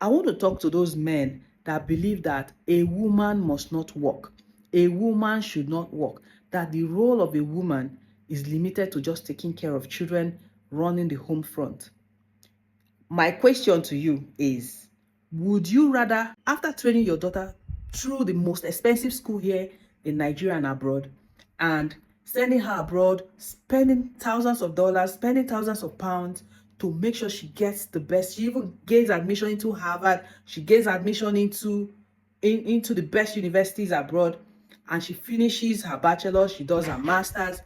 I want to talk to those men that believe that a woman must not work. A woman should not work. That the role of a woman is limited to just taking care of children, running the home front. My question to you is, would you rather, after training your daughter through the most expensive school here in Nigeria and abroad, and sending her abroad, spending thousands of dollars, spending thousands of pounds to make sure she gets the best, she even gains admission into Harvard, she gains admission into the best universities abroad, and she finishes her bachelor's, she does her master's,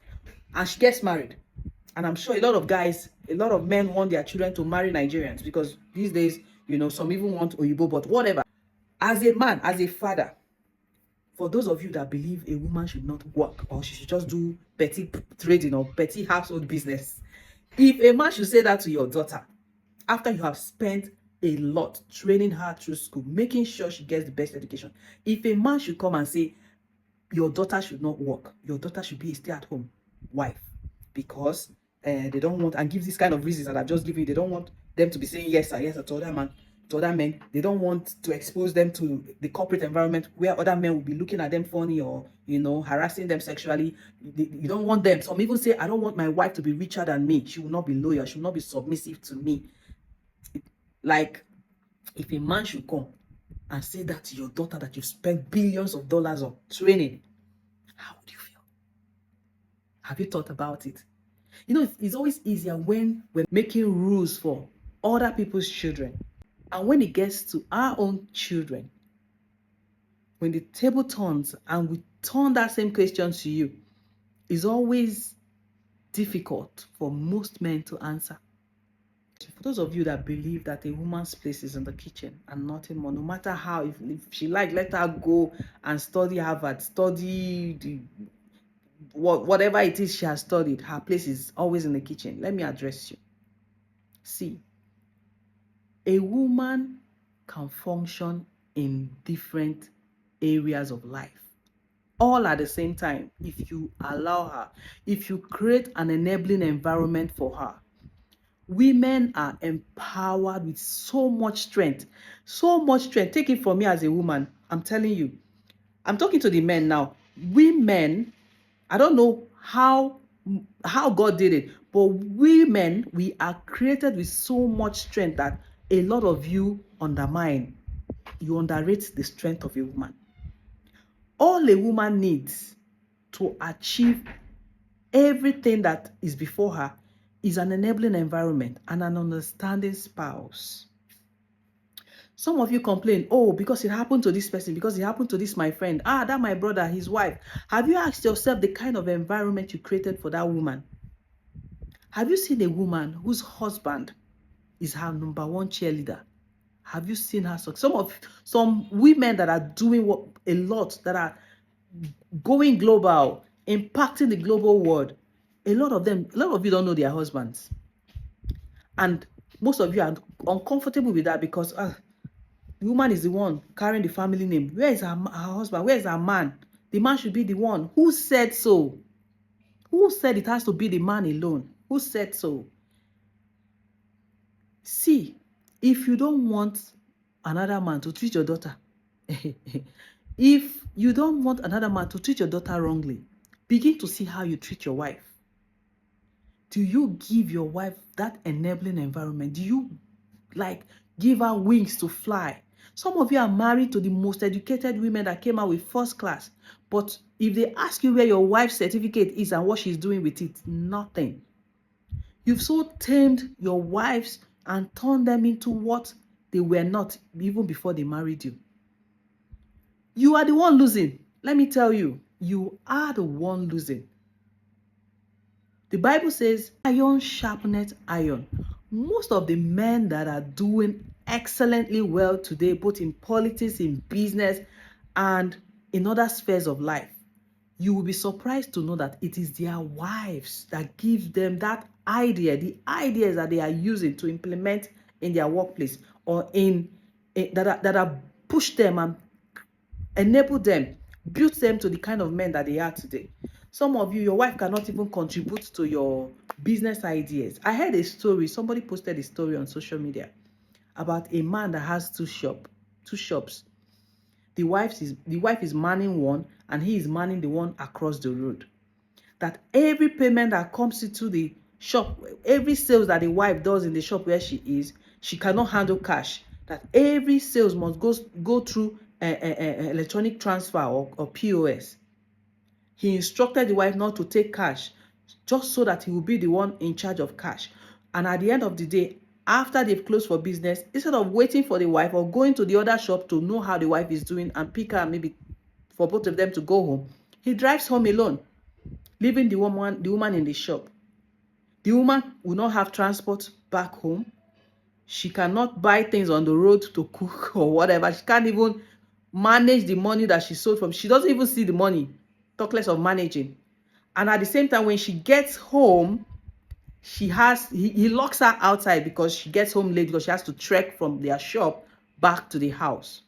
and she gets married? And I'm sure a lot of guys, a lot of men want their children to marry Nigerians, because these days, some even want Oyibo, but whatever. As a man, as a father, for those of you that believe a woman should not work, or she should just do petty trading or petty household business, if a man should say that to your daughter, after you have spent a lot training her through school, making sure she gets the best education, if a man should come and say your daughter should not work, your daughter should be a stay-at-home wife, because they don't want, and give this kind of reasons that I've just given you, they don't want them to be saying yes sir, yes sir to other men. They don't want to expose them to the corporate environment where other men will be looking at them funny, or harassing them sexually. You don't want them. Some even say, I don't want my wife to be richer than me. She will not be loyal, she will not be submissive to me. Like, if a man should come and say that to your daughter that you've spent billions of dollars on training, how would you feel? Have you thought about it? It's always easier when we're making rules for other people's children. And when it gets to our own children, when the table turns and we turn that same question to you, it's always difficult for most men to answer. For those of you that believe that a woman's place is in the kitchen and nothing more, no matter how, if she let her go and study Harvard, study whatever it is she has studied, her place is always in the kitchen. Let me address you. See, a woman can function in different areas of life, all at the same time, if you allow her, if you create an enabling environment for her. Women are empowered with so much strength, so much strength. Take it from me as a woman, I'm telling you. I'm talking to the men now. Women, I don't know how God did it, but women, we are created with so much strength that a lot of you underrate the strength of a woman. All a woman needs to achieve everything that is before her is an enabling environment and an understanding spouse. Some of you complain, oh, because it happened to this person, because it happened to this my friend, that my brother, his wife. Have you asked yourself the kind of environment you created for that woman? Have you seen a woman whose husband is her number one cheerleader? Have you seen her succeed? Some women that are doing a lot, that are going global, impacting the global world, a lot of you don't know their husbands. And most of you are uncomfortable with that, because the woman is the one carrying the family name. Where is her husband? Where is her man? The man should be the one. Who said so? Who said it has to be the man alone? Who said so? See, if you don't want another man to treat your daughter, if you don't want another man to treat your daughter wrongly, begin to see how you treat your wife. Do you give your wife that enabling environment? Do you give her wings to fly? Some of you are married to the most educated women that came out with first class, but if they ask you where your wife's certificate is and what she's doing with it, nothing. You've so tamed your wives and turned them into what they were not even before they married you. You are the one losing. Let me tell you, you are the one losing. The Bible says, iron sharpeneth iron. Most of the men that are doing excellently well today, both in politics, in business, and in other spheres of life, you will be surprised to know that it is their wives that give them that idea, the ideas that they are using to implement in their workplace, or that are push them and enable them, build them to the kind of men that they are today. Some of you, your wife cannot even contribute to your business ideas. I heard a story. Somebody posted a story on social media, about a man that has two shops. The wife is manning one, and he is manning the one across the road. That every payment that comes into the shop, every sales that the wife does in the shop where she is, she cannot handle cash. That every sales must go through electronic transfer or POS. He instructed the wife not to take cash, just so that he will be the one in charge of cash. And at the end of the day, after they've closed for business, instead of waiting for the wife or going to the other shop to know how the wife is doing and pick her, maybe for both of them to go home, he drives home alone, leaving the woman in the shop. The woman will not have transport back home. She cannot buy things on the road to cook or whatever. She can't even manage the money that she sold from. She doesn't even see the money, talk less of managing. And at the same time, when she gets home, he locks her outside because she gets home late, because she has to trek from their shop back to the house.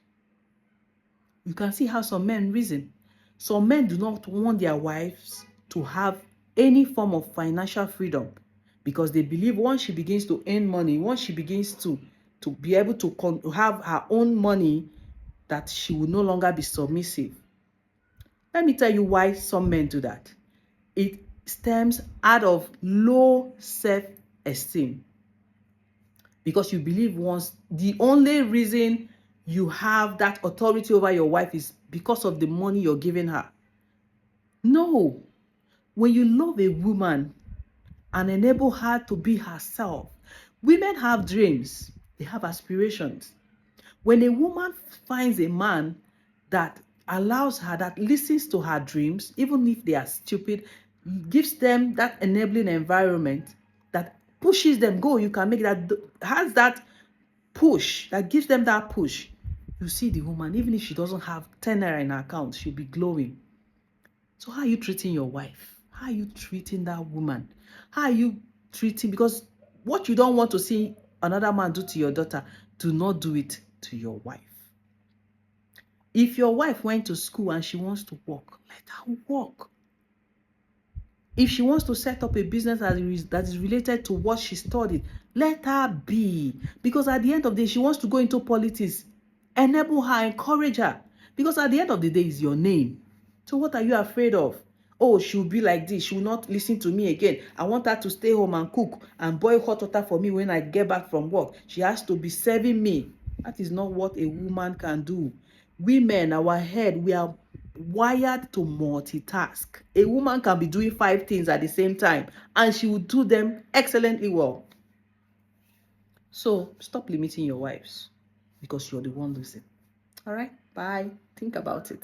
You can see how some men reason. Some men do not want their wives to have any form of financial freedom, because they believe once she begins to earn money, once she begins to be able to have her own money, that she will no longer be submissive. Let me tell you why some men do that. It stems out of low self-esteem, because you believe once the only reason you have that authority over your wife is because of the money you're giving her. No. When you love a woman and enable her to be herself, women have dreams, they have aspirations. When a woman finds a man that allows her, that listens to her dreams, even if they are stupid, gives them that enabling environment, that pushes them, go, you can make that, has that push, that gives them that push, you see the woman, even if she doesn't have 10 naira in her account, she'll be glowing. So how are you treating your wife? How are you treating that woman? How are you treating, because what you don't want to see another man do to your daughter, do not do it to your wife. If your wife went to school and she wants to work, let her work. If she wants to set up a business that is related to what she studied, let her be. Because at the end of the day, she wants to go into politics, enable her, encourage her. Because at the end of the day, it's your name. So what are you afraid of? Oh, she'll be like this. She will not listen to me again. I want her to stay home and cook and boil hot water for me when I get back from work. She has to be serving me. That is not what a woman can do. Women, our head, we are wired to multitask. A woman can be doing 5 things at the same time, and she will do them excellently well. So stop limiting your wives, because you're the one losing. All right, bye. Think about it.